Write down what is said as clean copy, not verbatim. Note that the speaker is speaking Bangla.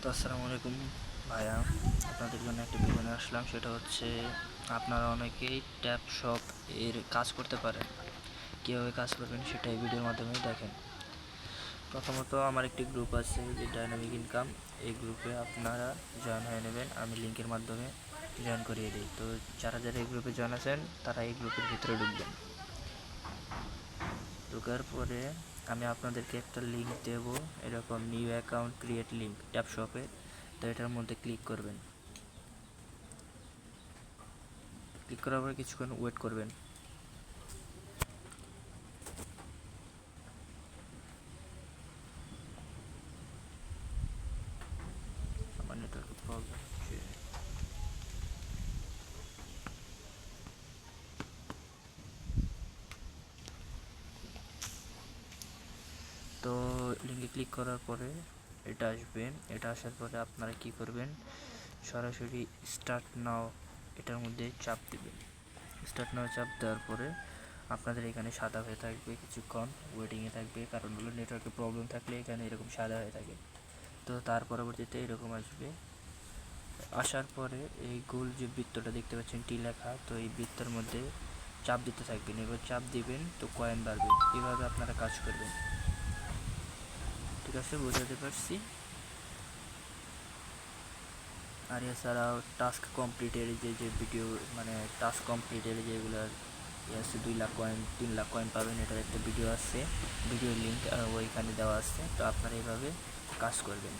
তো আসসালামু আলাইকুম ভাইয়া, আপনাদের জন্য একটা ভিডিও নিয়ে আসলাম। সেটা হচ্ছে আপনারা অনেকেই ট্যাপ শপ এর কাজ করতে পারেন। কীভাবে কাজ করবেন সেটা এই ভিডিওর মাধ্যমে দেখেন। প্রথমত আমার একটি গ্রুপ আছে যে ডাইনামিক ইনকাম, এই গ্রুপে আপনারা জয়েন হয়ে নেবেন। আমি লিঙ্কের মাধ্যমে জয়েন করিয়ে দিই। তো যারা যারা এই গ্রুপে জয়েন আছেন তারা এই গ্রুপের ভিতরে ঢুকবেন। ঢোকার পরে আমি আপনাদেরকে একটা লিঙ্ক দেব, এরকম new account create link tap শপে। তো এটার মধ্যে ক্লিক করবেন। ক্লিক করার পরে কিছুক্ষণ ওয়েট করবেন। আমার নেটওয়ার্কের প্রবলেম হচ্ছে। তো লিঙ্কে ক্লিক করার পরে এটা আসবে। এটা আসার পরে আপনারা কি করবেন, সরাসরি স্টার্ট নাও এটার মধ্যে চাপ দেবেন। স্টার্ট নাও চাপ দেওয়ার পরে আপনাদের এখানে সাদা হয়ে থাকবে, কিছুক্ষণ ওয়েটিংয়ে থাকবে, কারণ হলো নেটওয়ার্কের প্রবলেম থাকলে এখানে এরকম সাদা হয়ে থাকে। তো তার পরবর্তীতে এরকম আসবে। আসার পরে এই গোল যে বৃত্তটা দেখতে পাচ্ছেন টি লেখা, তো এই বৃত্তের মধ্যে চাপ দিতে থাকবেন। এবার চাপ দিবেন তো কয়েন বাড়বে। এভাবে আপনারা কাজ করবেন। ঠিক আছে, বোঝাতে পারছি। আর এছাড়াও টাস্ক কমপ্লিটের যে ভিডিও, মানে টাস্ক কমপ্লিটের যেগুলো আছে, 2 লাখ কয়েন 3 লাখ কয়েন পাবেন, এটার একটা ভিডিও আছে, ভিডিও লিঙ্ক ওইখানে দেওয়া আছে। তো আপনারা এইভাবে কাজ করবেন।